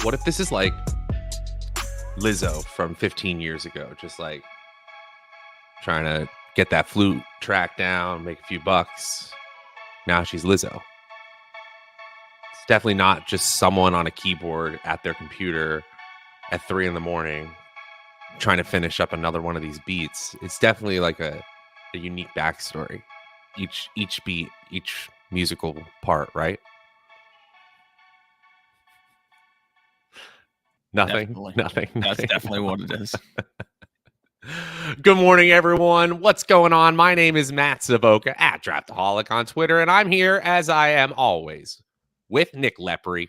What if this is like Lizzo from 15 years ago, just like trying to get that flute track down, make a few bucks. Now she's Lizzo. It's definitely not just someone on a keyboard at their computer at 3 a.m. trying to finish up another one of these beats. It's definitely like a unique backstory. Each beat, each musical part, right? Nothing. Definitely. Nothing. That's definitely what it is. Good morning, everyone. What's going on? My name is Matt Savoca at Draftaholic on Twitter, and I'm here as I am always with Nick Lepri.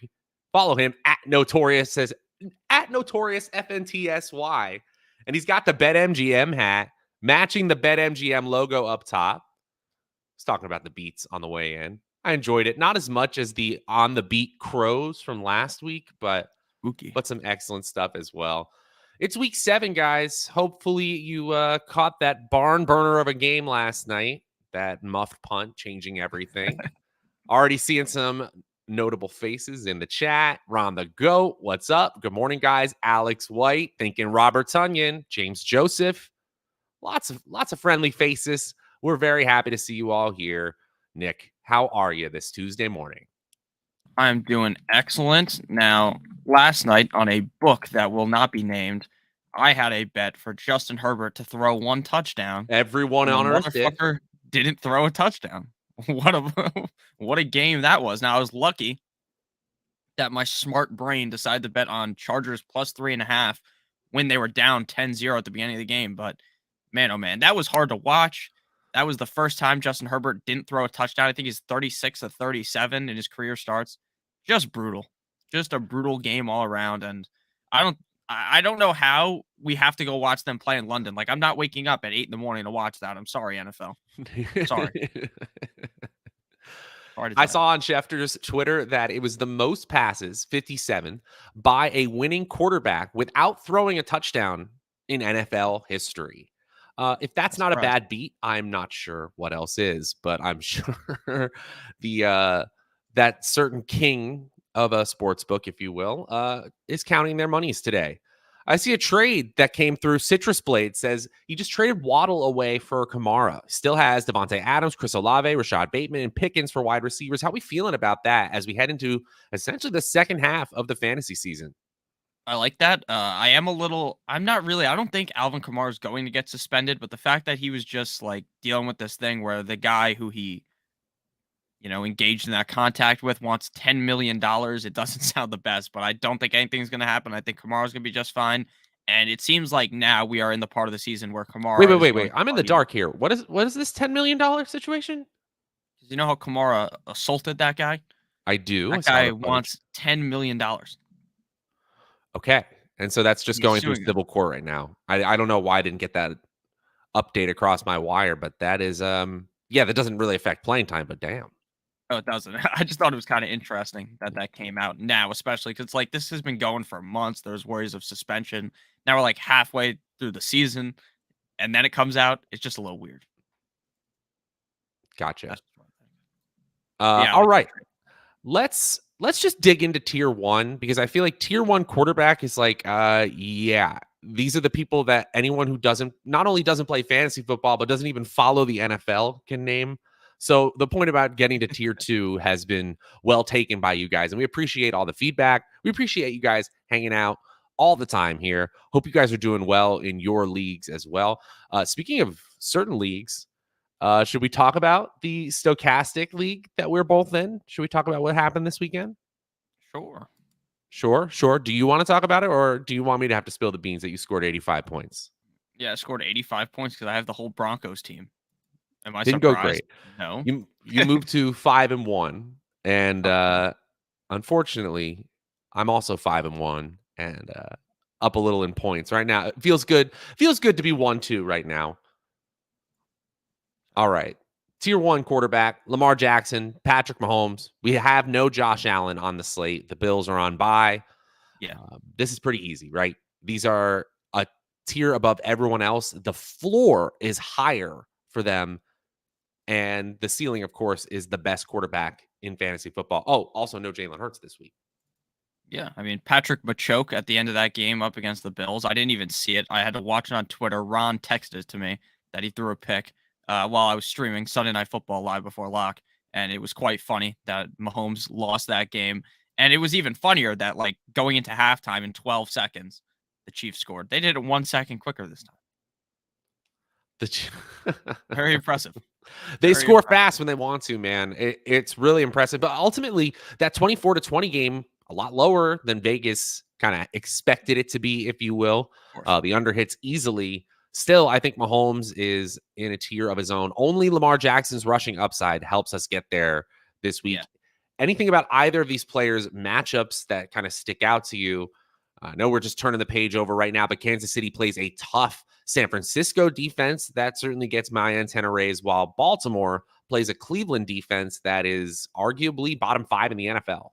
Follow him at Notorious FNTSY, and he's got the BetMGM hat matching the BetMGM logo up top. I was talking about the beats on the way in. I enjoyed it, not as much as the On the Beat Crows from last week, but some excellent stuff as well. It's week 7, guys. Hopefully you caught that barn burner of a game last night, that muffed punt changing everything. Already seeing some notable faces in the chat. Ron the Goat, what's up? Good morning, guys. Alex White, thinking Robert Tunnian, James Joseph. Lots of friendly faces. We're very happy to see you all here. Nick, how are you this Tuesday morning? I'm doing excellent. Now, last night on a book that will not be named, I had a bet for Justin Herbert to throw 1 touchdown. Everyone on earth didn't throw a touchdown. What a game that was. Now, I was lucky that my smart brain decided to bet on Chargers plus 3.5 when they were down 10-0 at the beginning of the game. But man, oh man, that was hard to watch. That was the first time Justin Herbert didn't throw a touchdown. I think he's 36 of 37 in his career starts. Just brutal. Just a brutal game all around. And I don't know how we have to go watch them play in London. Like, I'm not waking up at 8 a.m. to watch that. I'm sorry, NFL. Sorry. I saw on Schefter's Twitter that it was the most passes, 57, by a winning quarterback without throwing a touchdown in NFL history. If that's not a bad beat, I'm not sure what else is, but I'm sure that certain king of a sports book, if you will, is counting their monies today. I see a trade that came through. Citrus Blade says he just traded Waddle away for Kamara. Still has Devontae Adams, Chris Olave, Rashad Bateman, and Pickens for wide receivers. How are we feeling about that as we head into essentially the second half of the fantasy season? I like that. I don't think Alvin Kamara is going to get suspended, but the fact that he was just like dealing with this thing where the guy who he, engaged in that contact with wants $10 million. It doesn't sound the best, but I don't think anything's going to happen. I think Kamara's going to be just fine. And it seems like now we are in the part of the season where Kamara. Wait. I'm in the dark here. What is this $10 million situation? You know how Kamara assaulted that guy? I do. That guy wants $10 million. Okay. And so that's just going through civil court right now. I don't know why I didn't get that update across my wire, but that is, that doesn't really affect playing time, but damn. Oh, it doesn't. I just thought it was kind of interesting that came out now, especially because like this has been going for months. There's worries of suspension. Now we're like halfway through the season, and then it comes out. It's just a little weird. Gotcha. All right. Let's just dig into tier 1 because I feel like tier 1 quarterback is like, these are the people that anyone who not only doesn't play fantasy football, but doesn't even follow the NFL can name. So the point about getting to tier 2 has been well taken by you guys, and we appreciate all the feedback. We appreciate you guys hanging out all the time here. Hope you guys are doing well in your leagues as well. Speaking of certain leagues, should we talk about the Stochastic League that we're both in? Should we talk about what happened this weekend? Sure. Do you want to talk about it, or do you want me to have to spill the beans that you scored 85 points? Yeah, I scored 85 points because I have the whole Broncos team. Am I Didn't surprised? Go great. No. You moved to 5-1, and unfortunately, I'm also 5-1 and up a little in points right now. It feels good. Feels good to be 1-2 right now. All right. Tier 1 quarterback, Lamar Jackson, Patrick Mahomes. We have no Josh Allen on the slate. The Bills are on bye. Yeah. This is pretty easy, right? These are a tier above everyone else. The floor is higher for them. And the ceiling, of course, is the best quarterback in fantasy football. Oh, also no Jalen Hurts this week. Yeah, I mean, Patrick Machoke at the end of that game up against the Bills, I didn't even see it. I had to watch it on Twitter. Ron texted it to me that he threw a pick while I was streaming Sunday Night Football live before lock, and it was quite funny that Mahomes lost that game. And it was even funnier that, like, going into halftime in 12 seconds, the Chiefs scored. They did it 1 second quicker this time. Very impressive. They Very score impressive. fast when they want to, man. It's really impressive. But ultimately, that 24-20 game, a lot lower than Vegas kind of expected it to be, if you will. Of course. The under hits easily. Still, I think Mahomes is in a tier of his own. Only Lamar Jackson's rushing upside helps us get there this week. Yeah. Anything about either of these players' matchups that kind of stick out to you? I know we're just turning the page over right now, but Kansas City plays a tough San Francisco defense. That certainly gets my antenna raised, while Baltimore plays a Cleveland defense that is arguably bottom 5 in the NFL.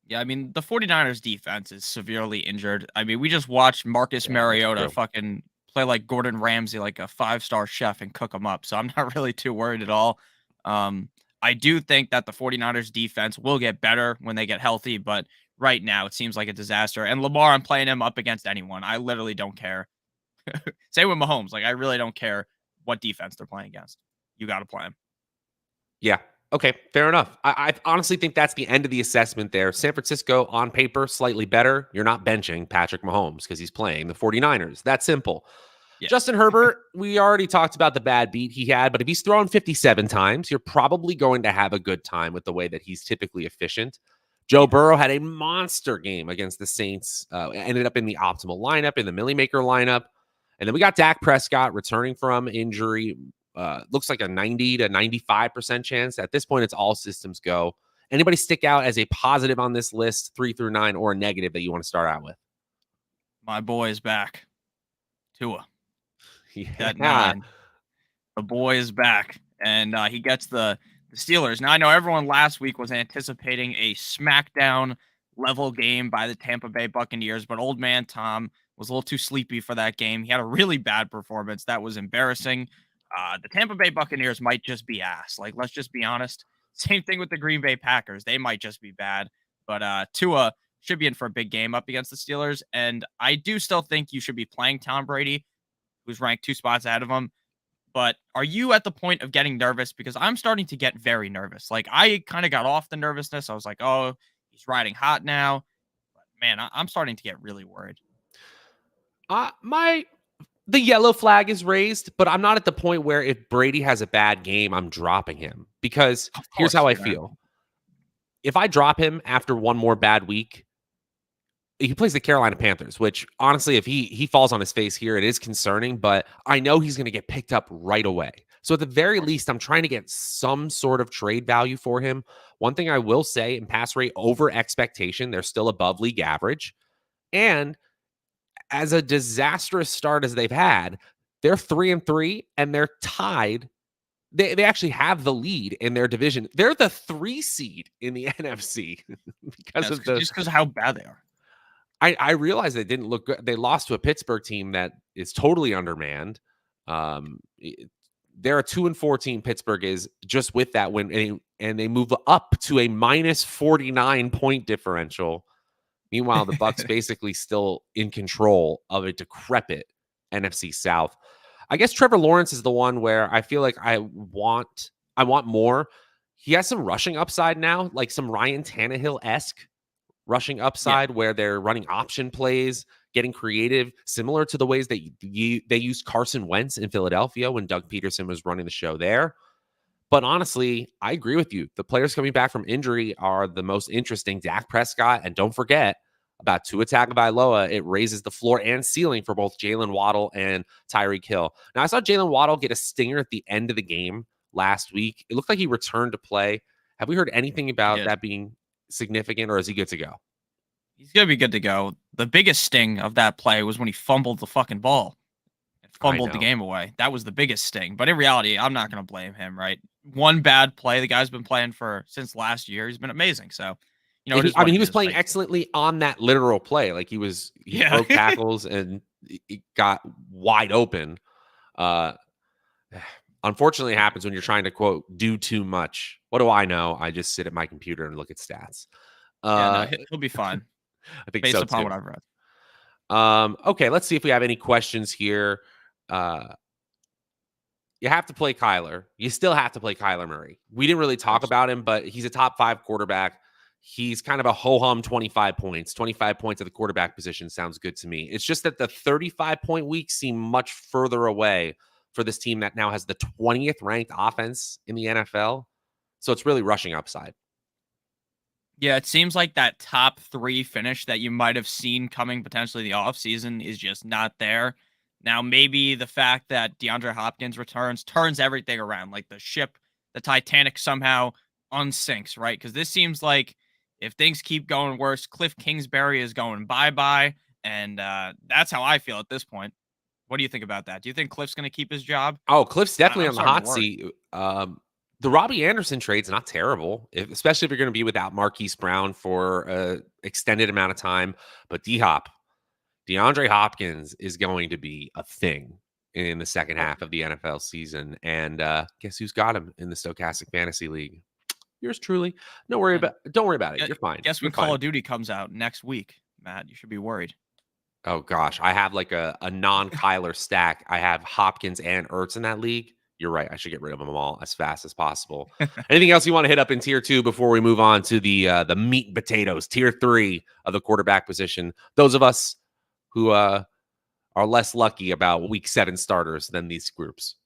Yeah, I mean, the 49ers defense is severely injured. I mean, we just watched Marcus Mariota fucking play like Gordon Ramsay, like a 5-star chef, and cook them up. So I'm not really too worried at all. I do think that the 49ers defense will get better when they get healthy, but right now it seems like a disaster. And Lamar, I'm playing him up against anyone. I literally don't care. Same with Mahomes. Like, I really don't care what defense they're playing against. You got to play him. Yeah. Okay. Fair enough. I honestly think that's the end of the assessment there. San Francisco, on paper, slightly better. You're not benching Patrick Mahomes because he's playing the 49ers. That's simple. Yeah. Justin Herbert, we already talked about the bad beat he had, but if he's thrown 57 times, you're probably going to have a good time with the way that he's typically efficient. Joe Burrow had a monster game against the Saints, ended up in the optimal lineup, in the Millie Maker lineup. And then we got Dak Prescott returning from injury. Looks like a 90 to 95% chance. At this point, it's all systems go. Anybody stick out as a positive on this list, 3 through 9, or a negative that you want to start out with? My boy is back. Tua. Yeah. At 9. The boy is back. And he gets the Steelers. Now, I know everyone last week was anticipating a smackdown level game by the Tampa Bay Buccaneers, but old man Tom was a little too sleepy for that game. He had a really bad performance. That was embarrassing. The Tampa Bay Buccaneers might just be ass. Like, let's just be honest. Same thing with the Green Bay Packers. They might just be bad. But Tua should be in for a big game up against the Steelers. And I do still think you should be playing Tom Brady, who's ranked 2 spots ahead of him. But are you at the point of getting nervous? Because I'm starting to get very nervous. Like, I kind of got off the nervousness. I was like, oh, he's riding hot now. But man, I'm starting to get really worried. The yellow flag is raised, but I'm not at the point where if Brady has a bad game, I'm dropping him. Because here's how I feel. If I drop him after one more bad week, he plays the Carolina Panthers, which honestly, if he falls on his face here, it is concerning, but I know he's going to get picked up right away. So at the very least, I'm trying to get some sort of trade value for him. One thing I will say, in pass rate over expectation, they're still above league average. And as a disastrous start as they've had, they're 3-3 and they're tied. They actually have the lead in their division. They're the 3 seed in the NFC just because of how bad they are. I realize they didn't look good. They lost to a Pittsburgh team that is totally undermanned. They're a 2-4 team. Pittsburgh is, just with that win, and they move up to a minus 49 point differential. Meanwhile, the Bucs basically still in control of a decrepit NFC South. I guess Trevor Lawrence is the one where I feel like I want more. He has some rushing upside now, like some Ryan Tannehill-esque rushing upside, where they're running option plays, getting creative, similar to the ways that they used Carson Wentz in Philadelphia when Doug Peterson was running the show there. But honestly, I agree with you. The players coming back from injury are the most interesting. Dak Prescott, and don't forget about Tua Tagovailoa. It raises the floor and ceiling for both Jalen Waddle and Tyreek Hill. Now, I saw Jalen Waddle get a stinger at the end of the game last week. It looked like he returned to play. Have we heard anything about that being significant, or is he good to go? He's going to be good to go. The biggest sting of that play was when he fumbled the fucking ball. Fumbled the game away. That was the biggest sting. But in reality, I'm not going to blame him, right? One bad play. The guy's been playing since last year. He's been amazing. So, you know, he was playing excellently on that literal play. Like he broke tackles and he got wide open. Unfortunately, it happens when you're trying to, quote, do too much. What do I know? I just sit at my computer and look at stats. He'll be fine. I think based so upon too. what I've read. Okay, let's see if we have any questions here. You have to play Kyler. You still have to play Kyler Murray. We didn't really talk about him, but he's a top 5 quarterback. He's kind of a ho-hum 25 points. 25 points at the quarterback position sounds good to me. It's just that the 35-point weeks seem much further away for this team that now has the 20th ranked offense in the NFL. So it's really rushing upside. Yeah, it seems like that top 3 finish that you might have seen coming potentially the offseason is just not there. Now, maybe the fact that DeAndre Hopkins returns turns everything around. Like the Titanic somehow unsinks, right? Because this seems like if things keep going worse, Cliff Kingsbury is going bye-bye. And that's how I feel at this point. What do you think about that? Do you think Cliff's going to keep his job? Oh, Cliff's definitely I'm on the starting to hot worry. seat. The Robbie Anderson trade's not terrible, especially if you're going to be without Marquis Brown for an extended amount of time. But DeAndre Hopkins is going to be a thing in the second half of the NFL season. And guess who's got him in the Stochastic Fantasy League? Yours truly. Don't worry about it. You're fine. Guess You're when Call fine. of Duty comes out next week, Matt, you should be worried. Oh gosh, I have like a non-Kyler stack. I have Hopkins and Ertz in that league. You're right. I should get rid of them all as fast as possible. Anything else you want to hit up in tier 2 before we move on to the meat and potatoes, tier 3 of the quarterback position? Those of us who are less lucky about week 7 starters than these groups.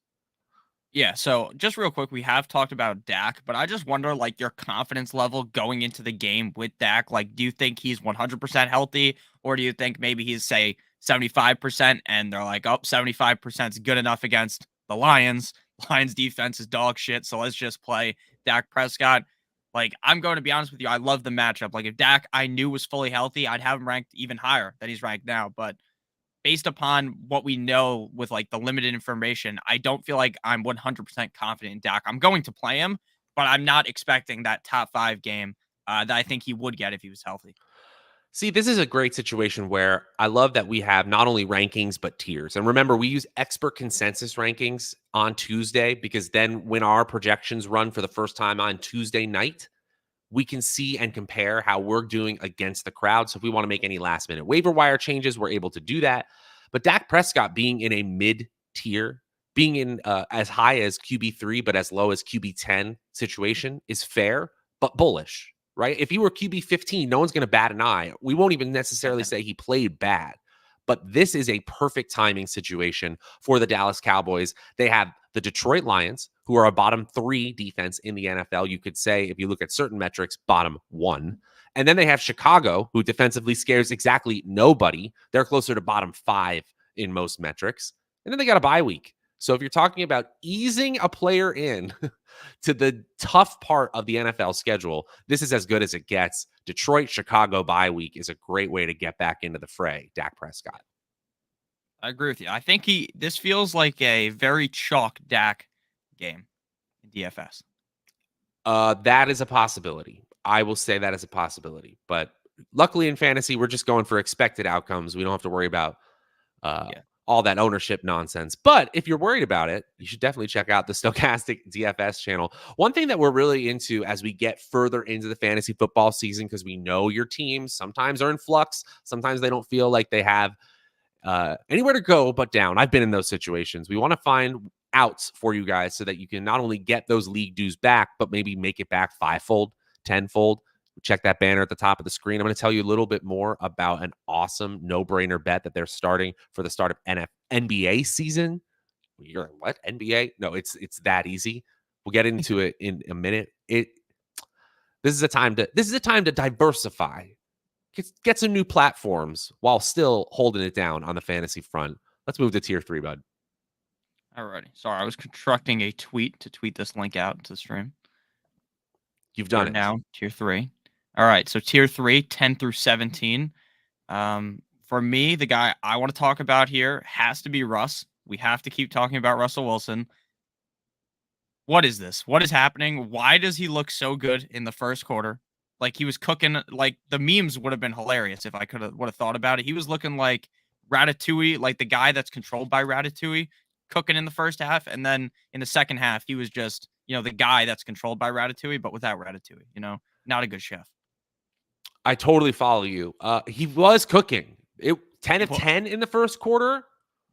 Yeah, so just real quick, we have talked about Dak, but I just wonder, like, your confidence level going into the game with Dak. Like, do you think he's 100% healthy, or do you think maybe he's, say, 75%, and they're like, oh, 75% is good enough against the Lions. Lions defense is dog shit, so let's just play Dak Prescott. Like, I'm going to be honest with you, I love the matchup. Like, if Dak I knew was fully healthy, I'd have him ranked even higher than he's ranked now, but based upon what we know with like the limited information, I don't feel like I'm 100% confident in Dak. I'm going to play him, but I'm not expecting that top 5 game that I think he would get if he was healthy. See, this is a great situation where I love that we have not only rankings, but tiers. And remember, we use expert consensus rankings on Tuesday because then when our projections run for the first time on Tuesday night, we can see and compare how we're doing against the crowd. So if we want to make any last minute waiver wire changes, we're able to do that. But Dak Prescott being in a mid tier, being in as high as QB3, but as low as QB10 situation is fair, but bullish, right? If he were QB15, no one's going to bat an eye. We won't even necessarily say he played bad. But this is a perfect timing situation for the Dallas Cowboys. They have the Detroit Lions, who are a bottom 3 defense in the NFL. You could say, if you look at certain metrics, bottom 1. And then they have Chicago, who defensively scares exactly nobody. They're closer to bottom 5 in most metrics. And then they got a bye week. So if you're talking about easing a player in to the tough part of the NFL schedule, this is as good as it gets. Detroit, Chicago bye week is a great way to get back into the fray, Dak Prescott. I agree with you. I think this feels like a very chalk Dak game in DFS. That is a possibility. I will say that is a possibility. But luckily in fantasy, we're just going for expected outcomes. We don't have to worry about all that ownership nonsense. But if you're worried about it, you should definitely check out the Stochastic DFS channel. One thing that we're really into as we get further into the fantasy football season, because we know your teams sometimes are in flux, sometimes they don't feel like they have anywhere to go but down. I've been in those situations. We want to find outs for you guys so that you can not only get those league dues back, but maybe make it back 5-fold, 10-fold. Check that banner at the top of the screen. I'm going to tell you a little bit more about an awesome no-brainer bet that they're starting for the start of NBA season. You're like, what? NBA? No, it's that easy. We'll get into it in a minute. This is a time to diversify. Get some new platforms while still holding it down on the fantasy front. Let's move to tier 3, bud. Alrighty. Sorry, I was constructing a tweet to tweet this link out to the stream. You've done it. Now, tier 3. All right, so tier 3, 10 through 17. For me, the guy I want to talk about here has to be Russ. We have to keep talking about Russell Wilson. What is this? What is happening? Why does he look so good in the first quarter? Like he was cooking, like the memes would have been hilarious if I would have thought about it. He was looking like Ratatouille, like the guy that's controlled by Ratatouille, cooking in the first half. And then in the second half, he was just, the guy that's controlled by Ratatouille, but without Ratatouille, not a good chef. I totally follow you. He was cooking. 10 of 10 in the first quarter.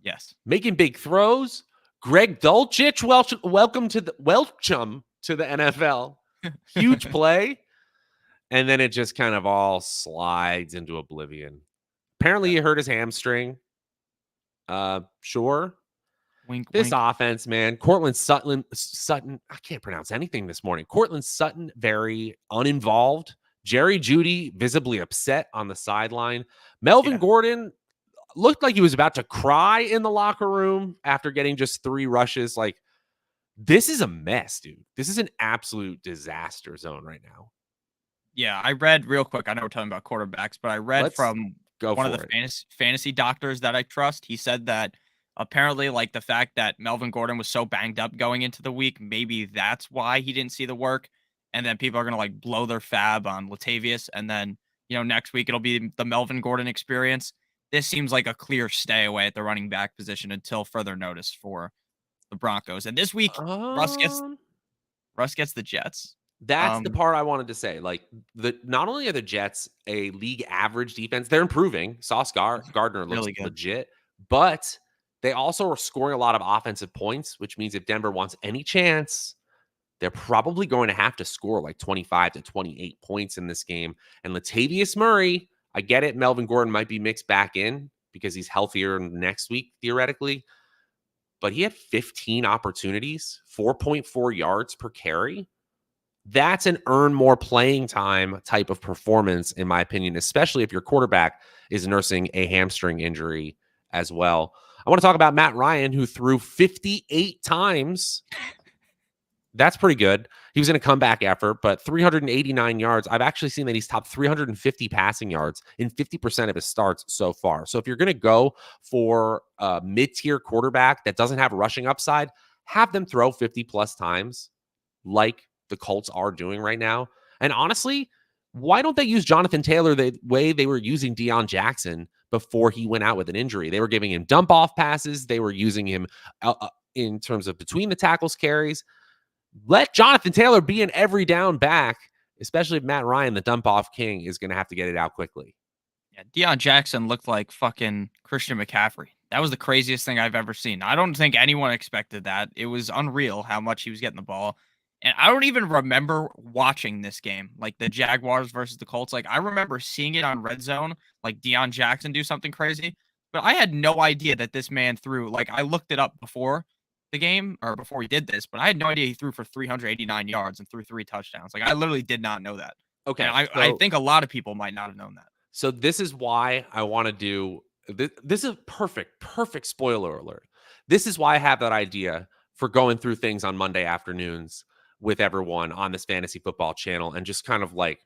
Yes. Making big throws. Greg Dulcich, welcome to the NFL. Huge play. And then it just kind of all slides into oblivion. Apparently, he hurt his hamstring. Sure. Wink, this wink. offense, man. Cortland Sutton. I can't pronounce anything this morning. Cortland Sutton, very uninvolved. Jerry Jeudy, visibly upset on the sideline. Melvin Gordon looked like he was about to cry in the locker room after getting just 3 rushes. Like, this is a mess, dude. This is an absolute disaster zone right now. Yeah, I read real quick. I know we're talking about quarterbacks, but I read from one of the fantasy doctors that I trust. He said that apparently, like, the fact that Melvin Gordon was so banged up going into the week, maybe that's why he didn't see the work. And then people are going to like blow their fab on Latavius. And then, next week it'll be the Melvin Gordon experience. This seems like a clear stay away at the running back position until further notice for the Broncos. And this week, Russ gets the Jets. That's the part I wanted to say. Like, not only are the Jets a league average defense, they're improving. Sauce Gardner looks really legit, but they also are scoring a lot of offensive points, which means if Denver wants any chance, they're probably going to have to score like 25 to 28 points in this game. And Latavius Murray, I get it. Melvin Gordon might be mixed back in because he's healthier next week, theoretically. But he had 15 opportunities, 4.4 yards per carry. That's an earn more playing time type of performance, in my opinion, especially if your quarterback is nursing a hamstring injury as well. I want to talk about Matt Ryan, who threw 58 times. That's pretty good. He was in a comeback effort, but 389 yards. I've actually seen that he's top 350 passing yards in 50% of his starts so far. So if you're going to go for a mid-tier quarterback that doesn't have rushing upside, have them throw 50 plus times like the Colts are doing right now. And honestly, why don't they use Jonathan Taylor the way they were using Deion Jackson before he went out with an injury? They were giving him dump off passes. They were using him in terms of between the tackles carries. Let Jonathan Taylor be an every down back, especially if Matt Ryan, the dump off king, is going to have to get it out quickly. Yeah, Deion Jackson looked like fucking Christian McCaffrey. That was the craziest thing I've ever seen. I don't think anyone expected that. It was unreal how much he was getting the ball. And I don't even remember watching this game, like the Jaguars versus the Colts. Like, I remember seeing it on Red Zone, like Deion Jackson do something crazy. But I had no idea that this man threw. Like, I looked it up before the game or before we did this, but I had no idea he threw for 389 yards and threw 3 touchdowns. Like, I literally did not know that. Okay. I think a lot of people might not have known that. So this is why I want to do this is a perfect spoiler alert. This is why I have that idea for going through things on Monday afternoons with everyone on this fantasy football channel and just kind of like,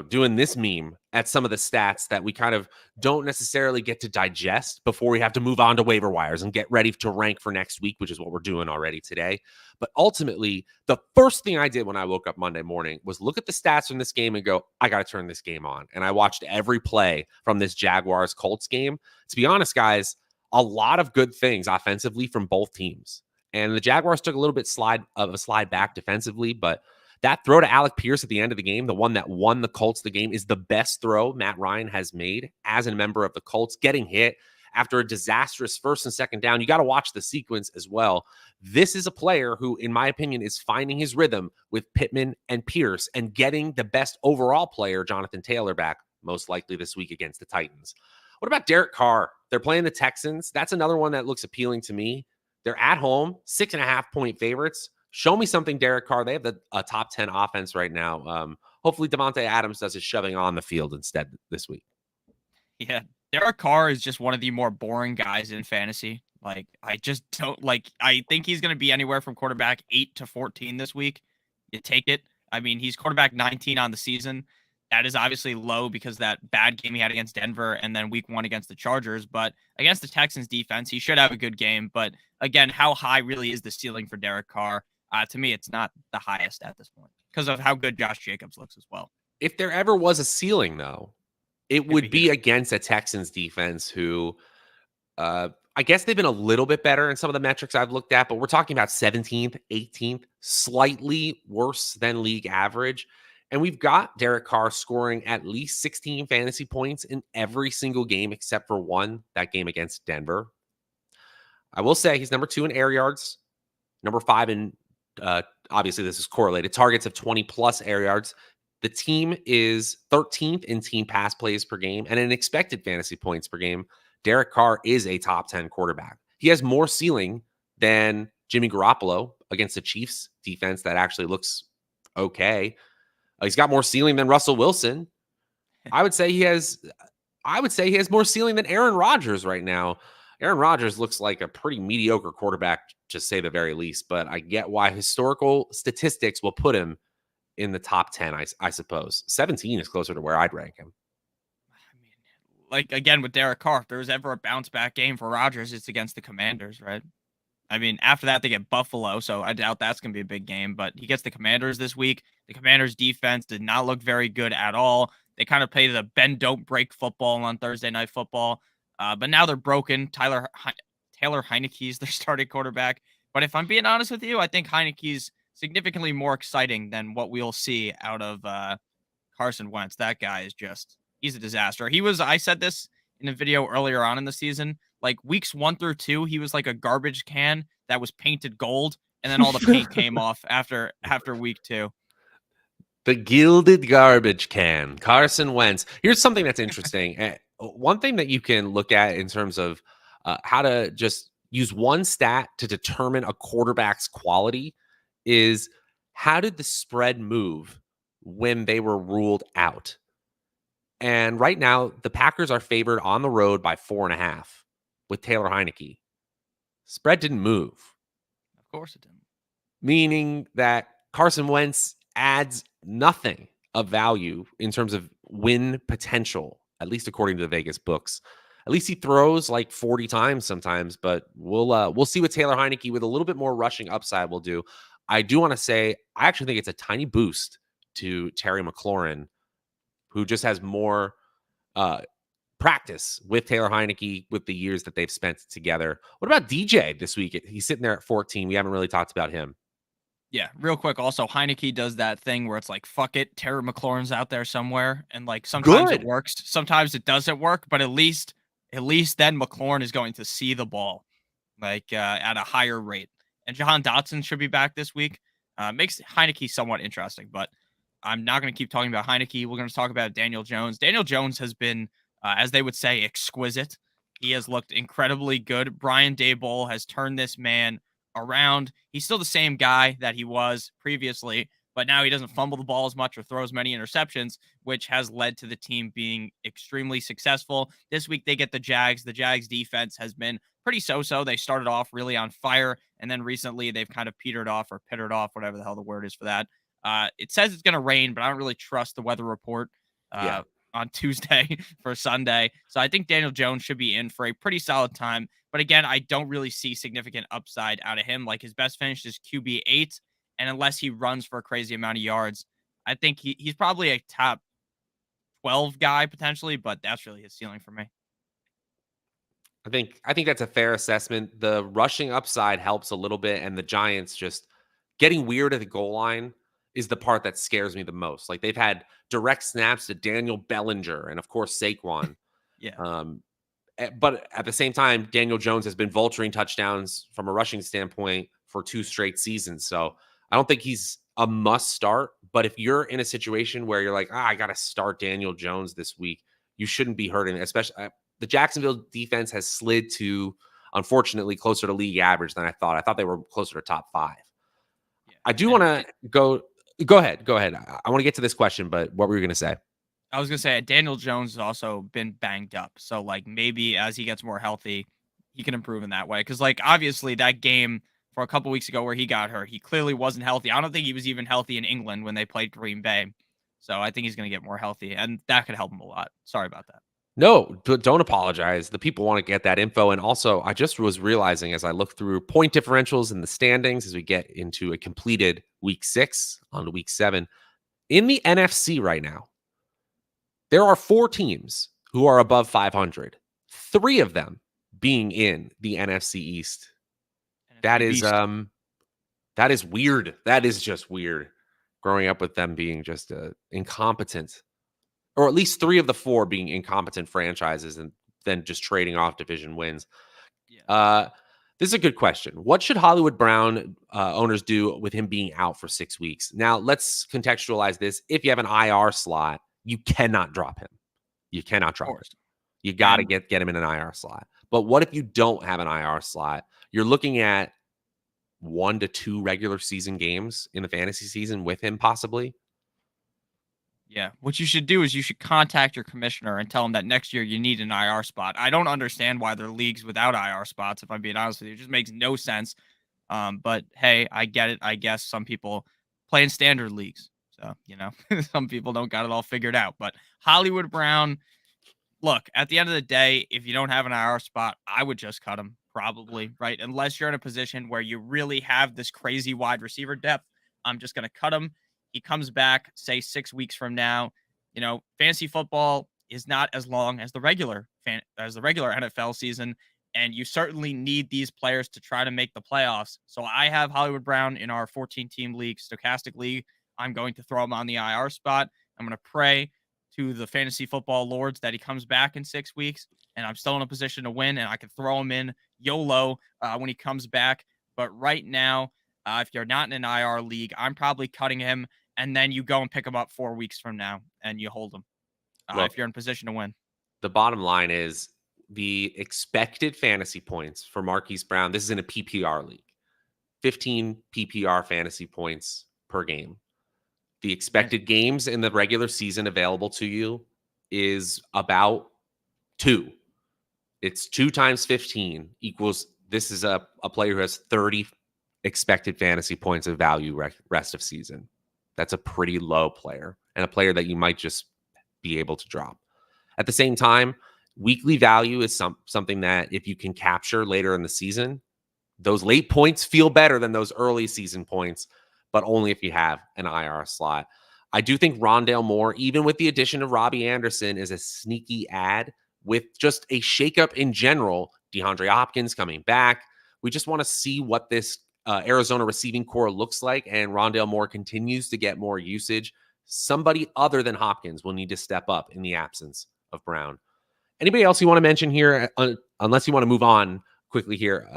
doing this meme at some of the stats that we kind of don't necessarily get to digest before we have to move on to waiver wires and get ready to rank for next week, which is what we're doing already today. But ultimately, the first thing I did when I woke up Monday morning was look at the stats from this game and go, I got to turn this game on. And I watched every play from this Jaguars Colts game. To be honest, guys, a lot of good things offensively from both teams. And the Jaguars took a little bit of a slide back defensively, but that throw to Alec Pierce at the end of the game, the one that won the Colts the game, is the best throw Matt Ryan has made as a member of the Colts, getting hit after a disastrous first and second down. You got to watch the sequence as well. This is a player who, in my opinion, is finding his rhythm with Pittman and Pierce and getting the best overall player, Jonathan Taylor, back most likely this week against the Titans. What about Derek Carr? They're playing the Texans. That's another one that looks appealing to me. They're at home, 6.5-point favorites. Show me something, Derek Carr. They have a top 10 offense right now. Hopefully, Devontae Adams does his shoving on the field instead this week. Yeah, Derek Carr is just one of the more boring guys in fantasy. Like, I just don't like. I think he's going to be anywhere from quarterback 8 to 14 this week. You take it. I mean, he's quarterback 19 on the season. That is obviously low because that bad game he had against Denver and then week 1 against the Chargers. But against the Texans defense, he should have a good game. But again, how high really is the ceiling for Derek Carr? To me, it's not the highest at this point because of how good Josh Jacobs looks as well. If there ever was a ceiling, though, it would be against a Texans defense who I guess they've been a little bit better in some of the metrics I've looked at, but we're talking about 17th, 18th, slightly worse than league average. And we've got Derek Carr scoring at least 16 fantasy points in every single game except for one, that game against Denver. I will say he's number 2 in air yards, number 5 in, obviously this is correlated, targets of 20 plus air yards. The team is 13th in team pass plays per game and in expected fantasy points per game. Derek Carr is a top 10 quarterback. He has more ceiling than Jimmy Garoppolo against the Chiefs defense that actually looks okay. He's got more ceiling than Russell Wilson. I would say he has more ceiling than Aaron Rodgers right now. Aaron Rodgers looks like a pretty mediocre quarterback, to say the very least, but I get why historical statistics will put him in the top 10, I suppose. 17 is closer to where I'd rank him. I mean, like, again, with Derek Carr, if there was ever a bounce back game for Rodgers, it's against the Commanders, right? I mean, after that, they get Buffalo, so I doubt that's going to be a big game, but he gets the Commanders this week. The Commanders' defense did not look very good at all. They kind of played the bend, don't break football on Thursday Night Football, but now they're broken. Taylor Heinecke is their starting quarterback. But if I'm being honest with you, I think Heineke's significantly more exciting than what we'll see out of Carson Wentz. That guy is he's a disaster. I said this in a video earlier on in the season, like weeks 1 through 2, he was like a garbage can that was painted gold, and then all the paint came off after week 2. The gilded garbage can, Carson Wentz. Here's something that's interesting. One thing that you can look at in terms of how to just use one stat to determine a quarterback's quality is how did the spread move when they were ruled out? And right now, the Packers are favored on the road by 4.5 with Taylor Heinecke. Spread didn't move. Of course it didn't. Meaning that Carson Wentz adds nothing of value in terms of win potential, at least according to the Vegas books. At least he throws like 40 times sometimes, but we'll see what Taylor Heinecke with a little bit more rushing upside will do. I do want to say I actually think it's a tiny boost to Terry McLaurin, who just has more practice with Taylor Heinecke with the years that they've spent together. What about DJ this week? He's sitting there at 14. We haven't really talked about him. Yeah, real quick. Also, Heinecke does that thing where it's like, fuck it, Terry McLaurin's out there somewhere, and like sometimes it works, sometimes it doesn't work, but at least then McLaurin is going to see the ball like at a higher rate. And Jahan Dotson should be back this week. Makes Heinecke somewhat interesting, but I'm not going to keep talking about Heinecke. We're going to talk about Daniel Jones. Daniel Jones has been, as they would say, exquisite. He has looked incredibly good. Brian Daboll has turned this man around. He's still the same guy that he was previously, but now he doesn't fumble the ball as much or throw as many interceptions, which has led to the team being extremely successful. This week they get the Jags. The Jags defense has been pretty so-so. They started off really on fire, and then recently they've kind of petered off or pittered off, whatever the hell the word is for that. It says it's going to rain, but I don't really trust the weather report on Tuesday for Sunday. So I think Daniel Jones should be in for a pretty solid time. But again, I don't really see significant upside out of him. Like his best finish is QB 8. And unless he runs for a crazy amount of yards, I think he's probably a top 12 guy potentially, but that's really his ceiling for me. I think that's a fair assessment. The rushing upside helps a little bit, and the Giants just getting weird at the goal line is the part that scares me the most. Like they've had direct snaps to Daniel Bellinger and of course Saquon. Yeah. But at the same time, Daniel Jones has been vulturing touchdowns from a rushing standpoint for 2 straight seasons. So I don't think he's a must start. But if you're in a situation where you're like, I got to start Daniel Jones this week, you shouldn't be hurting. Especially the Jacksonville defense has slid to, unfortunately, closer to league average than I thought. I thought they were closer to top 5. Yeah. I do want to go ahead. I want to get to this question, but what were you going to say? I was going to say Daniel Jones has also been banged up. So, like, maybe as he gets more healthy, he can improve in that way. Because, like, obviously that game for a couple weeks ago where he got hurt, he clearly wasn't healthy. I don't think he was even healthy in England when they played Green Bay. So I think he's going to get more healthy, and that could help him a lot. Sorry about that. No, don't apologize. The people want to get that info. And also, I just was realizing as I look through point differentials in the standings as we get into a completed week 6 on to week 7, in the NFC right now, there are 4 teams who are above 500, 3 of them being in the NFC East. That is weird. That is just weird. growing up with them being just incompetent, or at least 3 of the 4 being incompetent franchises, and then just trading off division wins. Yeah. This is a good question. What should Hollywood Brown owners do with him being out for 6 weeks? Now, let's contextualize this. If you have an IR slot, you cannot drop him. You cannot drop him. You got to get him in an IR slot. But what if you don't have an IR slot? You're looking at 1 to 2 regular season games in the fantasy season with him, possibly. Yeah. What you should do is you should contact your commissioner and tell him that next year you need an IR spot. I don't understand why there are leagues without IR spots, if I'm being honest with you. It just makes no sense. But hey, I get it. I guess some people play in standard leagues. So, some people don't got it all figured out. But Hollywood Brown, look, at the end of the day, if you don't have an IR spot, I would just cut him, probably, right? Unless you're in a position where you really have this crazy wide receiver depth, I'm just going to cut him. He comes back, say 6 weeks from now. Fantasy football is not as long as the regular NFL season, and you certainly need these players to try to make the playoffs. So I have Hollywood Brown in our 14-team league, stochastic league. I'm going to throw him on the IR spot. I'm going to pray to the fantasy football lords that he comes back in 6 weeks, and I'm still in a position to win, and I can throw him in YOLO when he comes back. But right now, if you're not in an IR league, I'm probably cutting him. And then you go and pick him up 4 weeks from now and you hold him if you're in position to win. The bottom line is the expected fantasy points for Marquis Brown. This is in a PPR league, 15 PPR fantasy points per game. The expected games in the regular season available to you is about 2. It's 2 times 15 equals, this is a player who has 30 expected fantasy points of value rest of season. That's a pretty low player, and a player that you might just be able to drop. At the same time, weekly value is something that if you can capture later in the season, those late points feel better than those early season points, but only if you have an IR slot. I do think Rondale Moore, even with the addition of Robbie Anderson, is a sneaky ad with just a shakeup in general. DeAndre Hopkins coming back. We just want to see what this Arizona receiving core looks like, and Rondale Moore continues to get more usage. Somebody other than Hopkins will need to step up in the absence of Brown. Anybody else you want to mention here, unless you want to move on quickly here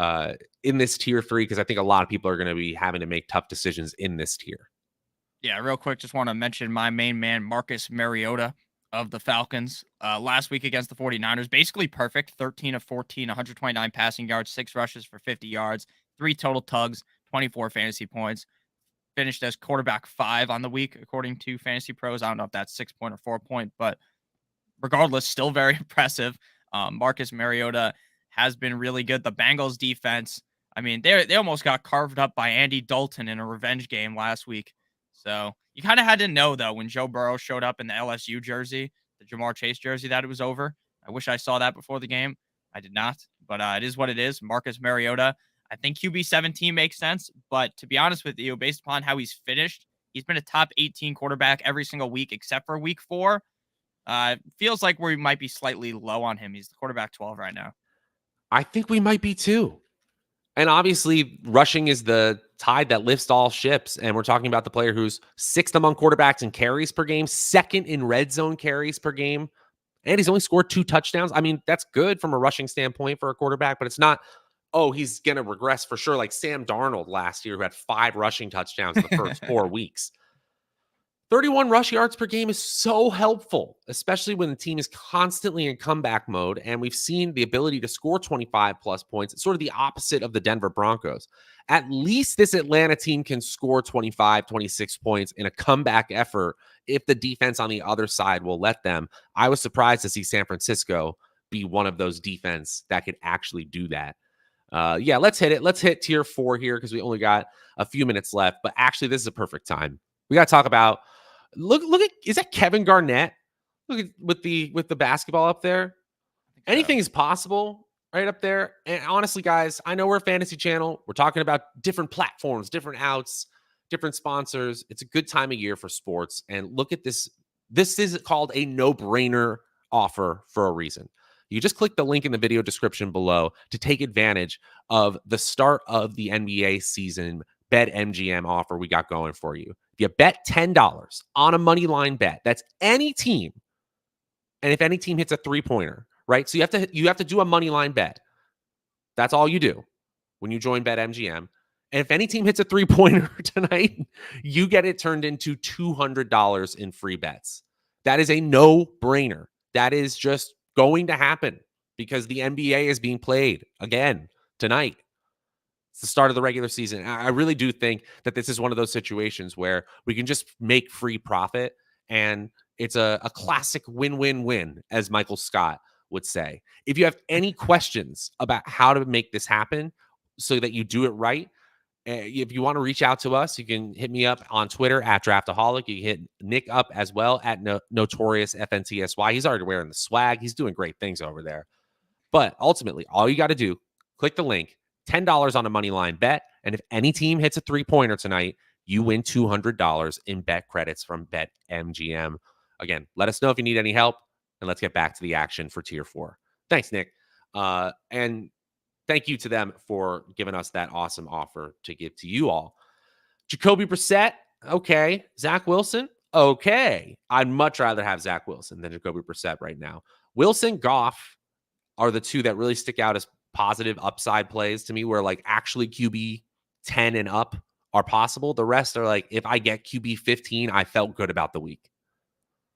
in this tier 3, because I think a lot of people are going to be having to make tough decisions in this tier. Yeah, real quick, just want to mention my main man, Marcus Mariota of the Falcons. Last week against the 49ers, basically perfect, 13 of 14, 129 passing yards, 6 rushes for 50 yards, 3 total tugs, 24 fantasy points. Finished as quarterback 5 on the week, according to Fantasy Pros. I don't know if that's 6 point or 4 point, but regardless, still very impressive. Marcus Mariota has been really good. The Bengals defense, I mean, they almost got carved up by Andy Dalton in a revenge game last week. So you kind of had to know, though, when Joe Burrow showed up in the LSU jersey, the Jamar Chase jersey, that it was over. I wish I saw that before the game. I did not, but it is what it is. Marcus Mariota, I think QB 17 makes sense, but to be honest with you, based upon how he's finished, he's been a top 18 quarterback every single week except for week 4. Feels like we might be slightly low on him. He's the quarterback 12 right now. I think we might be too. And obviously, rushing is the tide that lifts all ships. And we're talking about the player who's 6th among quarterbacks in carries per game, 2nd in red zone carries per game. And he's only scored 2 touchdowns. I mean, that's good from a rushing standpoint for a quarterback, but it's not, oh, he's going to regress for sure, like Sam Darnold last year, who had 5 rushing touchdowns in the first 4 weeks. 31 rush yards per game is so helpful, especially when the team is constantly in comeback mode. And we've seen the ability to score 25 plus points. It's sort of the opposite of the Denver Broncos. At least this Atlanta team can score 25, 26 points in a comeback effort if the defense on the other side will let them. I was surprised to see San Francisco be one of those defense that could actually do that. Yeah, let's hit it. Let's hit tier 4 here because we only got a few minutes left. But actually, this is a perfect time. We got to talk about, look at, is that Kevin Garnett? Look at with the basketball up there. Anything is possible right up there. And honestly, guys, I know we're a fantasy channel. We're talking about different platforms, different outs, different sponsors. It's a good time of year for sports. And look at this. This is called a no-brainer offer for a reason. You just click the link in the video description below to take advantage of the start of the NBA season BetMGM offer we got going for you. If you bet $10 on a money line bet, that's any team. And if any team hits a 3-pointer, right? So you have to do a money line bet. That's all you do when you join BetMGM. And if any team hits a 3-pointer tonight, you get it turned into $200 in free bets. That is a no-brainer. That is just going to happen because the NBA is being played again tonight. It's the start of the regular season. I really do think that this is one of those situations where we can just make free profit, and it's a classic win-win-win, as Michael Scott would say. If you have any questions about how to make this happen so that you do it right, if you want to reach out to us, you can hit me up on Twitter at Draftaholic. You can hit Nick up as well at Notorious FNTSY. He's already wearing the swag. He's doing great things over there. But ultimately, all you got to do, click the link, $10 on a money line bet. And if any team hits a 3-pointer tonight, you win $200 in bet credits from BetMGM. Again, let us know if you need any help, and let's get back to the action for Tier 4. Thanks, Nick. And thank you to them for giving us that awesome offer to give to you all. Jacoby Brissett, okay. Zach Wilson, okay. I'd much rather have Zach Wilson than Jacoby Brissett right now. Wilson, Goff are the two that really stick out as positive upside plays to me, where like actually QB 10 and up are possible. The rest are like, if I get QB 15, I felt good about the week.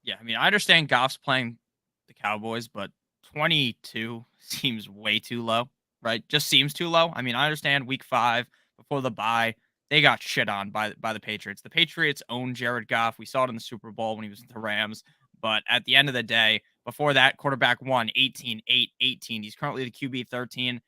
Yeah, I mean, I understand Goff's playing the Cowboys, but 22 seems way too low, right? Just seems too low. I mean, I understand week 5 before the bye, they got shit on by the Patriots. The Patriots own Jared Goff. We saw it in the Super Bowl when he was with the Rams. But at the end of the day, before that, quarterback 1, 18, 8, 18. He's currently the QB 13.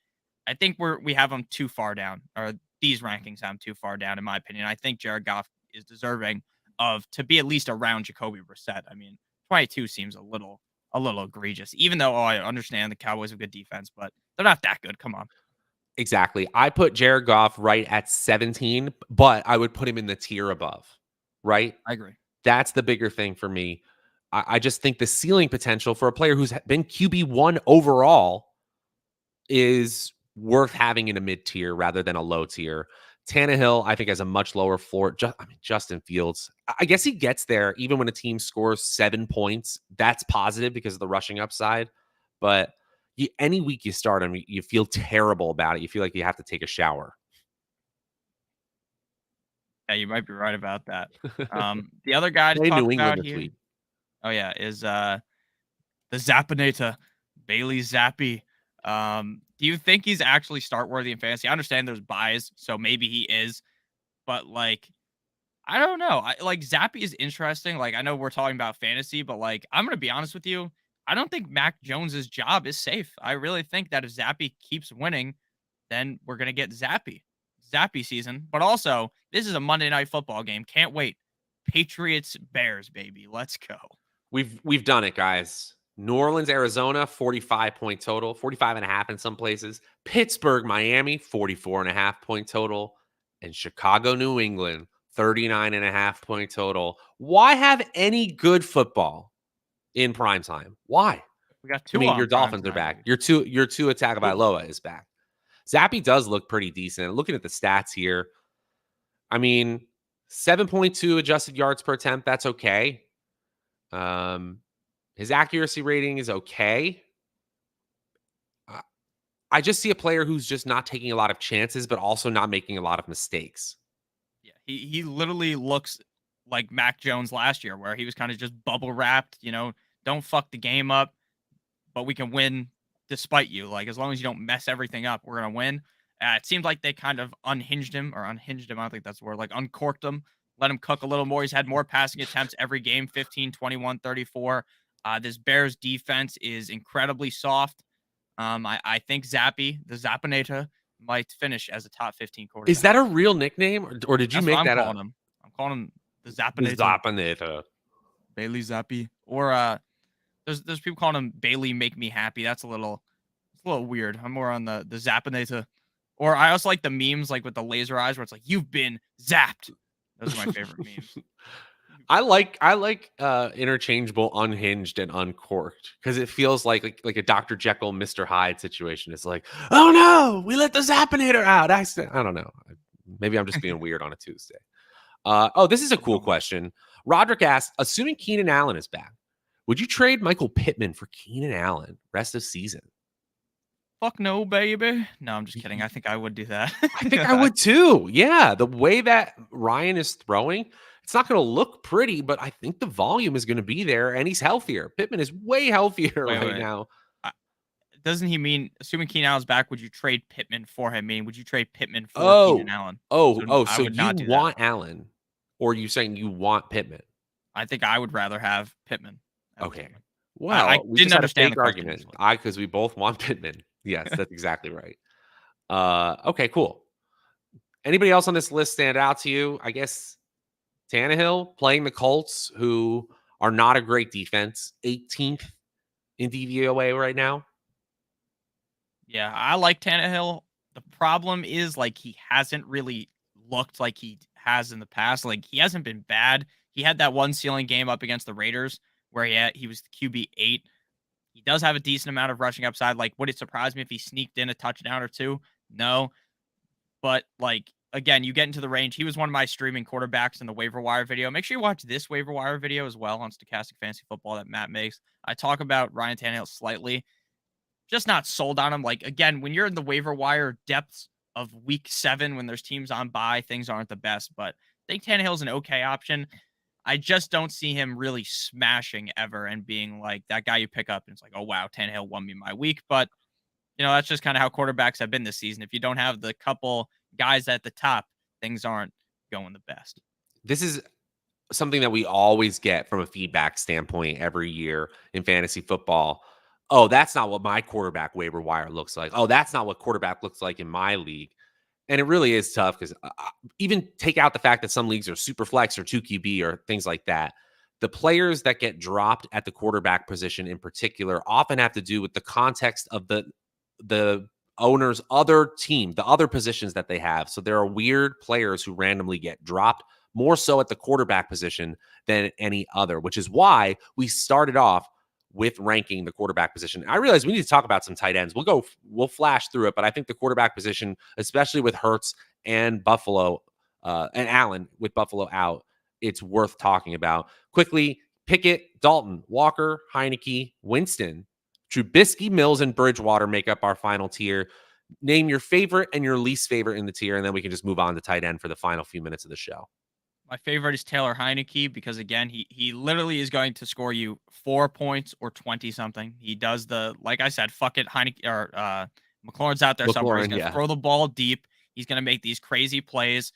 I think we have him too far down, or these rankings have him too far down, in my opinion. I think Jared Goff is deserving of to be at least around Jacoby Brissett. I mean, 22 seems a little egregious, even though I understand the Cowboys have good defense, but they're not that good. Come on. Exactly. I put Jared Goff right at 17, but I would put him in the tier above, right? I agree. That's the bigger thing for me. I just think the ceiling potential for a player who's been QB1 overall is worth having in a mid-tier rather than a low tier. Tannehill, I think, has a much lower floor. Justin Fields, I guess he gets there even when a team scores 7 points. That's positive because of the rushing upside. But any week you start him, you feel terrible about it. You feel like you have to take a shower. Yeah, you might be right about that. The other guy to talk about here, is the Zappinator, Bailey Zappi. Do you think he's actually start worthy in fantasy? I understand there's buys, so maybe he is, but like, I don't know. Zappy is interesting. Like, I know we're talking about fantasy, but like, I'm gonna be honest with you. I don't think Mac Jones's job is safe. I really think that if Zappy keeps winning, then we're gonna get Zappy season. But also, this is a Monday Night Football game. Can't wait. Patriots Bears, baby. Let's go. We've done it, guys. New Orleans, Arizona, 45-point total, 45.5 in some places. Pittsburgh, Miami, 44.5-point total. And Chicago, New England, 39.5-point total. Why have any good football in primetime? Why? We got two. Your Dolphins are back. Your two Tagovailoa is back. Zappy does look pretty decent. Looking at the stats here, I mean, 7.2 adjusted yards per attempt. That's okay. His accuracy rating is okay. I just see a player who's just not taking a lot of chances, but also not making a lot of mistakes. Yeah, he literally looks like Mac Jones last year, where he was kind of just bubble wrapped. Don't fuck the game up, but we can win despite you. Like, as long as you don't mess everything up, we're gonna win. It seems like they kind of unhinged him. I don't think that's the word. Like, uncorked him, let him cook a little more. He's had more passing attempts every game, 15, 21, 34. This Bears defense is incredibly soft. I think Zappy, the Zappinator, might finish as a top 15 quarterback. Is that a real nickname, or did you make that up? I'm calling him the Zappinator. The Zappinator. Bailey Zappy. Or there's people calling him Bailey Make Me Happy. It's a little weird. I'm more on the Zappinator. Or I also like the memes like with the laser eyes where it's like, you've been zapped. Those are my favorite memes. I like interchangeable unhinged and uncorked because it feels like a Dr. Jekyll, Mr. Hyde situation. It's like, oh no, we let the Zappinator out. I don't know. Maybe I'm just being weird on a Tuesday. This is a cool question. Roderick asked, assuming Keenan Allen is back, would you trade Michael Pittman for Keenan Allen rest of season? Fuck no, baby. No, I'm just kidding. I think I would do that. I think I would too. Yeah. The way that Ryan is throwing, it's not going to look pretty, but I think the volume is going to be there and he's healthier. Pittman is way healthier right now. Doesn't he mean, assuming Keenan Allen's back, would you trade Pittman for him? Would you trade Pittman for Keenan Allen? So you want Allen, or are you saying you want Pittman? I think I would rather have Pittman. Okay. Well, I didn't understand the argument. Because we both want Pittman. Yes, that's exactly right. Okay, cool. Anybody else on this list stand out to you? I guess Tannehill playing the Colts, who are not a great defense, 18th in DVOA right now. Yeah, I like Tannehill. The problem is, like, he hasn't really looked like he has in the past. Like, he hasn't been bad. He had that one ceiling game up against the Raiders where he was QB 8. He does have a decent amount of rushing upside. Like, would it surprise me if he sneaked in a touchdown or two? No. But, like, again, you get into the range. He was one of my streaming quarterbacks in the waiver wire video. Make sure you watch this waiver wire video as well on Stochastic Fantasy Football that Matt makes. I talk about Ryan Tannehill slightly. Just not sold on him. Like, again, when you're in the waiver wire depths of week 7, when there's teams on bye, things aren't the best. But I think Tannehill's an okay option. I just don't see him really smashing ever and being like that guy you pick up and it's like, oh, wow, Tannehill won me my week. But, that's just kind of how quarterbacks have been this season. If you don't have the couple guys at the top, things aren't going the best. This is something that we always get from a feedback standpoint every year in fantasy football. Oh, that's not what my quarterback waiver wire looks like. Oh, that's not what quarterback looks like in my league. And it really is tough because even take out the fact that some leagues are super flex or 2QB or things like that. The players that get dropped at the quarterback position in particular often have to do with the context of the owner's other team, the other positions that they have. So there are weird players who randomly get dropped more so at the quarterback position than any other, which is why we started off with ranking the quarterback position. I realize we need to talk about some tight ends. We'll flash through it, but I think the quarterback position, especially with Hurts and Buffalo and Allen with Buffalo out, it's worth talking about. Quickly, Pickett, Dalton, Walker, Heinecke, Winston, Trubisky, Mills, and Bridgewater make up our final tier. Name your favorite and your least favorite in the tier, and then we can just move on to tight end for the final few minutes of the show. My favorite is Taylor Heinecke because, again, he literally is going to score you 4 points or 20-something. He does like I said, fuck it, Heinecke or McLaurin's out there somewhere. He's going to throw the ball deep. He's going to make these crazy plays.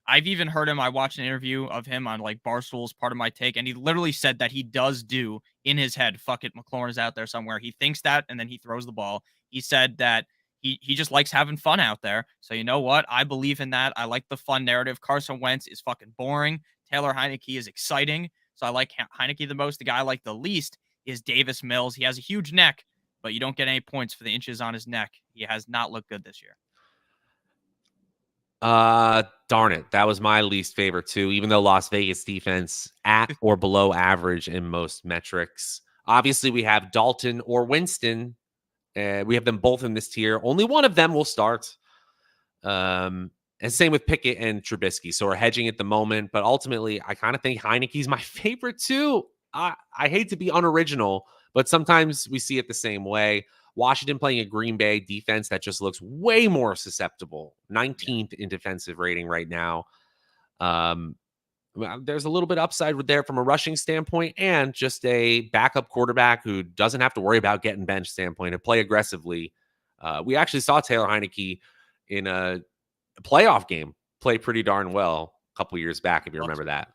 I've even heard him. I watched an interview of him on like Barstool's Part of My Take, and he literally said that he does do in his head, fuck it, McLaurin's out there somewhere. He thinks that, and then he throws the ball. He said that he just likes having fun out there. So you know what? I believe in that. I like the fun narrative. Carson Wentz is fucking boring. Taylor Heinecke is exciting. So I like Heinecke the most. The guy I like the least is Davis Mills. He has a huge neck, but you don't get any points for the inches on his neck. He has not looked good this year. Darn it. That was my least favorite too, even though Las Vegas defense at or below average in most metrics. Obviously, we have Dalton or Winston. We have them both in this tier. Only one of them will start. And same with Pickett and Trubisky. So we're hedging at the moment, but ultimately, I kind of think Heineke's my favorite too. I hate to be unoriginal, but sometimes we see it the same way. Washington playing a Green Bay defense that just looks way more susceptible. 19th in defensive rating right now. There's a little bit upside there from a rushing standpoint and just a backup quarterback who doesn't have to worry about getting benched standpoint and play aggressively. We actually saw Taylor Heinecke in a playoff game play pretty darn well a couple years back, if you remember that.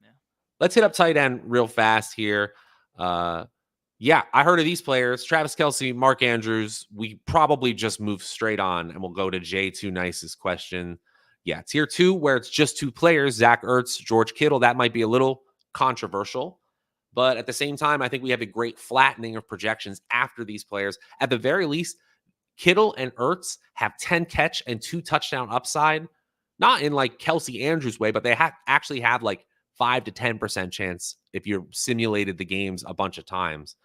Yeah. Let's hit up tight end real fast here. Yeah, I heard of these players. Travis Kelce, Mark Andrews. We probably just move straight on and we'll go to J2 Nice's question. Yeah, tier 2, where it's just 2 players, Zach Ertz, George Kittle. That might be a little controversial. But at the same time, I think we have a great flattening of projections after these players. At the very least, Kittle and Ertz have 10 catch and 2 touchdown upside. Not in like Kelce Andrews way, but they actually have like 5 to 10% chance if you simulated the games a bunch of times.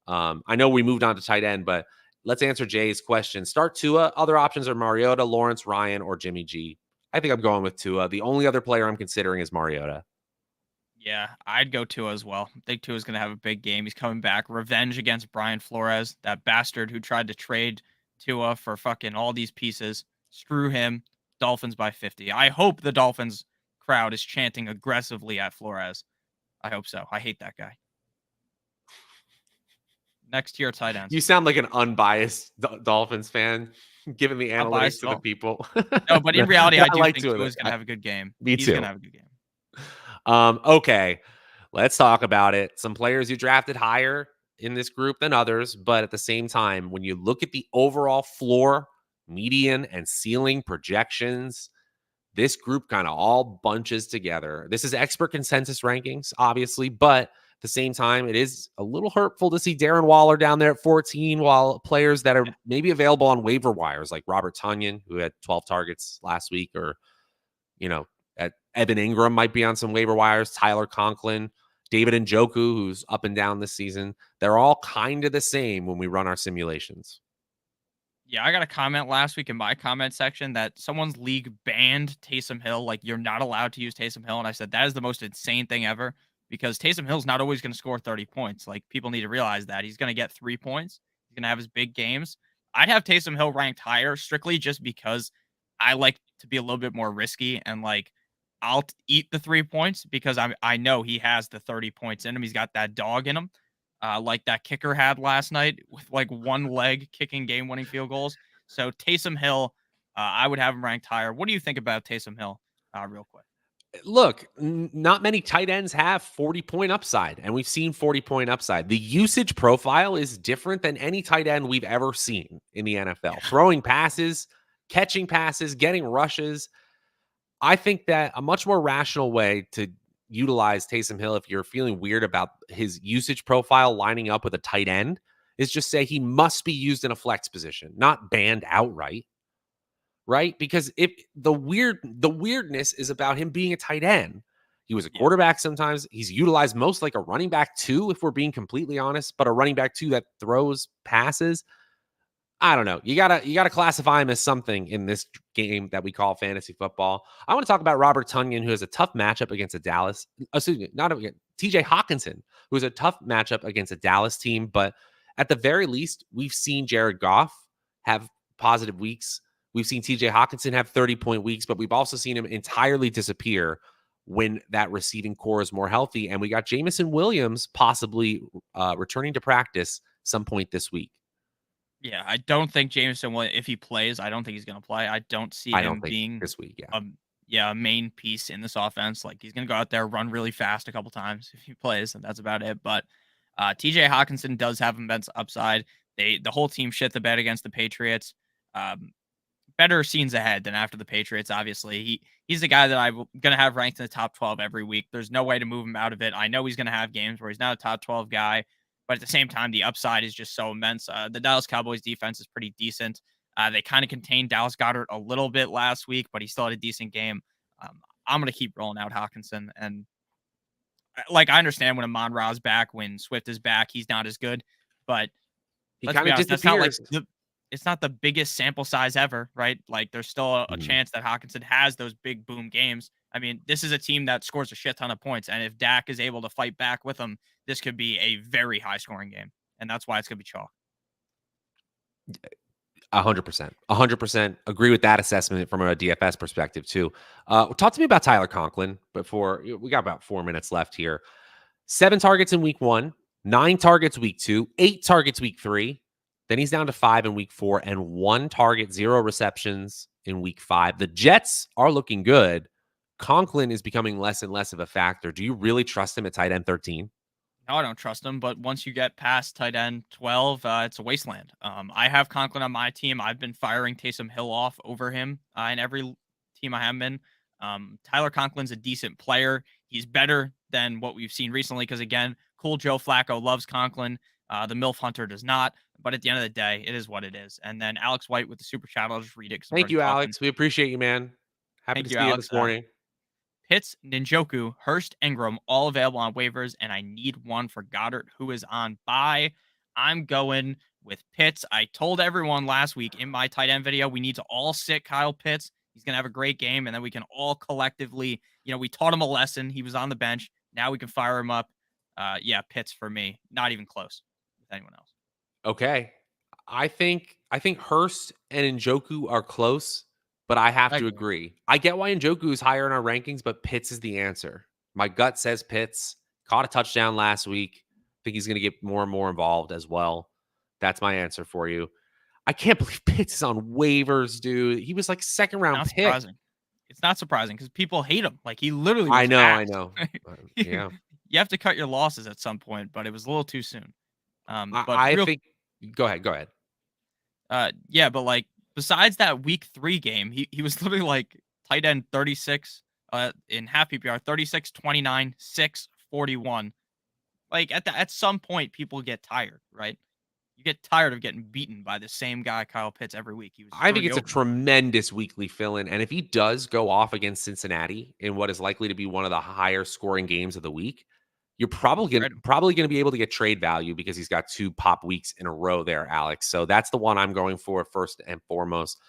I know we moved on to tight end, but let's answer Jay's question. Start Tua. Other options are Mariota, Lawrence, Ryan, or Jimmy G. I think I'm going with Tua. The only other player I'm considering is Mariota. Yeah, I'd go Tua as well. I think Tua's going to have a big game. He's coming back. Revenge against Brian Flores, that bastard who tried to trade Tua for fucking all these pieces. Screw him. Dolphins by 50. I hope the Dolphins crowd is chanting aggressively at Flores. I hope so. I hate that guy. Next tier tight ends. You sound like an unbiased Dolphins fan, giving the analytics to the people. No, but in reality, I do like think Tua's going to have a good game. Me He's too. going to have a good game. Okay, let's talk about it. Some players you drafted higher in this group than others, but at the same time, when you look at the overall floor, median, and ceiling projections, this group kind of all bunches together. This is expert consensus rankings, obviously, but at the same time, it is a little hurtful to see Darren Waller down there at 14, while players that are maybe available on waiver wires, like Robert Tunnian, who had 12 targets last week, or, Evan Ingram might be on some waiver wires, Tyler Conklin, David Njoku, who's up and down this season. They're all kind of the same when we run our simulations. Yeah, I got a comment last week in my comment section that someone's league banned Taysom Hill. Like, you're not allowed to use Taysom Hill. And I said, that is the most insane thing ever, because Taysom Hill's not always going to score 30 points. Like, people need to realize that. He's going to get 3 points. He's going to have his big games. I'd have Taysom Hill ranked higher strictly just because I like to be a little bit more risky, and like, I'll eat the 3 points because I know he has the 30 points in him. He's got that dog in him. Like that kicker had last night with like one leg kicking game-winning field goals. So Taysom Hill, I would have him ranked higher. What do you think about Taysom Hill, real quick? Look, not many tight ends have 40-point upside, and we've seen 40-point upside. The usage profile is different than any tight end we've ever seen in the NFL. Yeah. Throwing passes, catching passes, getting rushes. I think that a much more rational way to utilize Taysom Hill, if you're feeling weird about his usage profile lining up with a tight end, is just say he must be used in a flex position, not banned outright, right? Because if the weirdness is about him being a tight end. He was a quarterback sometimes. He's utilized most like a running back too, if we're being completely honest, but a running back too that throws passes. I don't know. You gotta classify him as something in this game that we call fantasy football. I want to talk about Robert Tunnian, who has a tough matchup against a Dallas. Excuse me, not again. TJ Hawkinson, who has a tough matchup against a Dallas team, but at the very least, we've seen Jared Goff have positive weeks. We've seen TJ Hawkinson have 30-point weeks, but we've also seen him entirely disappear when that receiving core is more healthy. And we got Jameson Williams possibly returning to practice some point this week. Yeah, I don't think Jameson will. If he plays, I don't think he's going to play. I don't see him being this week. A main piece in this offense. Like, he's going to go out there, run really fast a couple times if he plays, and that's about it. But TJ Hawkinson does have immense upside. The whole team shit the bed against the Patriots. Better scenes ahead than after the Patriots. Obviously, he's the guy that I'm going to have ranked in the top 12 every week. There's no way to move him out of it. I know he's going to have games where he's not a top 12 guy, but at the same time, the upside is just so immense. The Dallas Cowboys defense is pretty decent. They kind of contained Dallas Goedert a little bit last week, but he still had a decent game. I'm going to keep rolling out Hawkinson. And like, I understand when Amon-Ra's back, when Swift is back, he's not as good. But let's be honest, that's not like it's not the biggest sample size ever, right? Like, there's still a chance that Hawkinson has those big boom games. I mean, this is a team that scores a shit ton of points. And if Dak is able to fight back with them, this could be a very high scoring game. And that's why it's going to be chalk. 100% agree with that assessment from a DFS perspective too. Talk to me about Tyler Conklin before we got about 4 minutes left here. 7 targets in week 1, 9 targets week 2, 8 targets week 3. Then he's down to 5 in week 4 and 1 target, 0 receptions in week 5. The Jets are looking good. Conklin is becoming less and less of a factor. Do you really trust him at tight end 13? No, I don't trust him. But once you get past tight end 12, it's a wasteland. I have Conklin on my team. I've been firing Taysom Hill off over him in every team I have been. Tyler Conklin's a decent player. He's better than what we've seen recently because, again, cool Joe Flacco loves Conklin. The MILF Hunter does not. But at the end of the day, it is what it is. And then Alex White with the super chat. I'll just read it. Thank you, Alex. We appreciate you, man. Happy to see you this morning. Pitts, Njoku, Hurst, Ingram, all available on waivers, and I need one for Goddard, who is on bye. I'm going with Pitts. I told everyone last week in my tight end video, we need to all sit Kyle Pitts. He's going to have a great game, and then we can all collectively, we taught him a lesson. He was on the bench. Now we can fire him up. Yeah, Pitts for me. Not even close with anyone else. Okay. I think Hurst and Njoku are close, but I have to agree. I get why Njoku is higher in our rankings, but Pitts is the answer. My gut says Pitts. Caught a touchdown last week. I think he's going to get more and more involved as well. That's my answer for you. I can't believe Pitts is on waivers, dude. He was like second round pick. Surprising. It's not surprising because people hate him. Like, he literally was I know. Yeah. You have to cut your losses at some point, but it was a little too soon. I think go ahead. Yeah, but like besides that week 3 game, he was literally like tight end 36 in half PPR, 36, 29, 6, 41. Like at some point people get tired, right? You get tired of getting beaten by the same guy, Kyle Pitts, every week. I think it's a tremendous weekly fill-in, and if he does go off against Cincinnati in what is likely to be one of the higher scoring games of the week, you're probably going to be able to get trade value because he's got 2 pop weeks in a row there, Alex. So that's the one I'm going for first and foremost.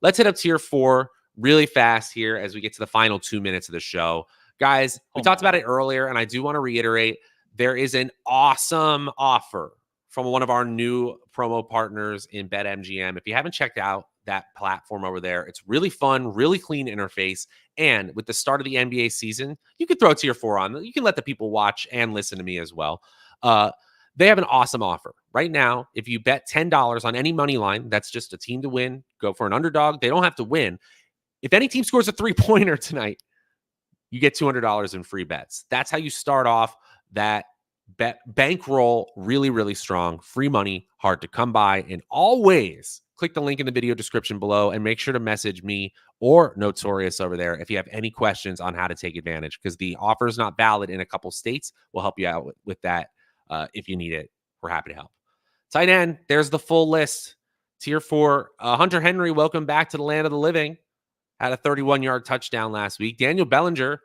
Let's hit up tier 4 really fast here as we get to the final 2 minutes of the show. Guys, we talked about it earlier, and I do want to reiterate, there is an awesome offer from one of our new promo partners in BetMGM. If you haven't checked out that platform over there, it's really fun, really clean interface. And with the start of the NBA season, you can throw tier 4 on. You can let the people watch and listen to me as well. They have an awesome offer right now. If you bet $10 on any money line, that's just a team to win, go for an underdog. They don't have to win. If any team scores a 3-pointer tonight, you get $200 in free bets. That's how you start off that bankroll. Really, really strong. Free money, hard to come by in all ways. Click the link in the video description below and make sure to message me or Notorious over there if you have any questions on how to take advantage, because the offer is not valid in a couple states. We'll help you out with that if you need it. We're happy to help. Tight end, there's the full list. Tier 4, Hunter Henry, welcome back to the land of the living. Had a 31-yard touchdown last week. Daniel Bellinger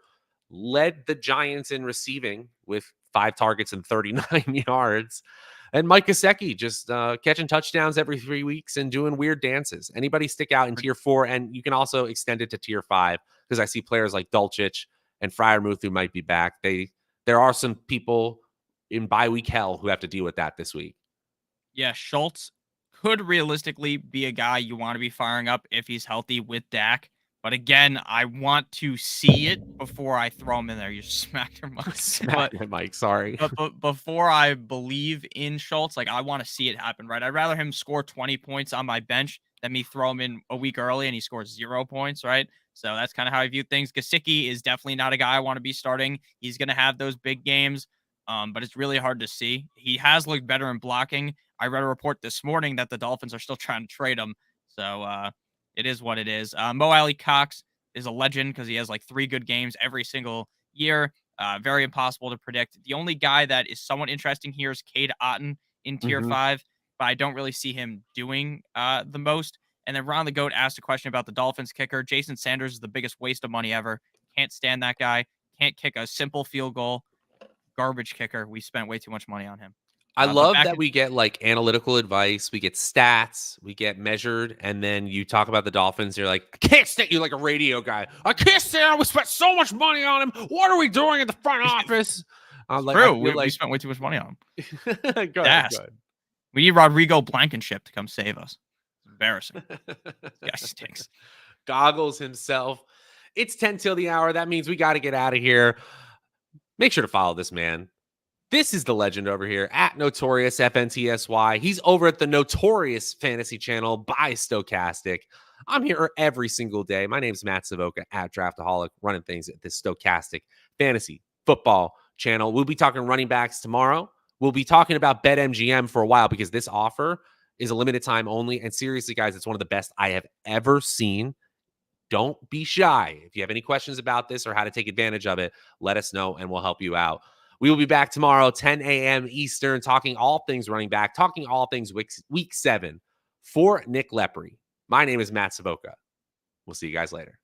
led the Giants in receiving with 5 targets and 39 yards. And Mike Gesicki just catching touchdowns every 3 weeks and doing weird dances. Anybody stick out in tier 4? And you can also extend it to tier 5 because I see players like Dulcich and Freiermuth who might be back. There are some people in bye week hell who have to deal with that this week. Yeah, Schultz could realistically be a guy you want to be firing up if he's healthy with Dak. But again, I want to see it before I throw him in there. You smacked your mic. Smacked my mic, sorry. But before I believe in Schultz, like, I want to see it happen, right? I'd rather him score 20 points on my bench than me throw him in a week early and he scores 0 points, right? So that's kind of how I view things. Gesicki is definitely not a guy I want to be starting. He's going to have those big games, but it's really hard to see. He has looked better in blocking. I read a report this morning that the Dolphins are still trying to trade him. So, it is what it is. Mo Alley Cox is a legend because he has like 3 good games every single year. Very impossible to predict. The only guy that is somewhat interesting here is Cade Otton in tier 5, but I don't really see him doing the most. And then Ron the Goat asked a question about the Dolphins kicker. Jason Sanders is the biggest waste of money ever. Can't stand that guy. Can't kick a simple field goal. Garbage kicker. We spent way too much money on him. I love that we get like analytical advice, we get stats, we get measured, and then you talk about the Dolphins. You're like, I can't stand you like a radio guy. I can't stand. We spent so much money on him. What are we doing at the front office? True. We spent way too much money on him. Go ahead. We need Rodrigo Blankenship to come save us. It's embarrassing. This guy stinks. Goggles himself. It's 10 till the hour. That means we got to get out of here. Make sure to follow this man. This is the legend over here at Notorious FNTSY. He's over at the Notorious Fantasy Channel by Stokastic. I'm here every single day. My name's Matt Savoca at Draftaholic, running things at this Stokastic Fantasy Football Channel. We'll be talking running backs tomorrow. We'll be talking about BetMGM for a while because this offer is a limited time only. And seriously, guys, it's one of the best I have ever seen. Don't be shy. If you have any questions about this or how to take advantage of it, let us know and we'll help you out. We will be back tomorrow, 10 a.m. Eastern, talking all things running back, talking all things week 7 for Nick Lepri. My name is Matt Savoca. We'll see you guys later.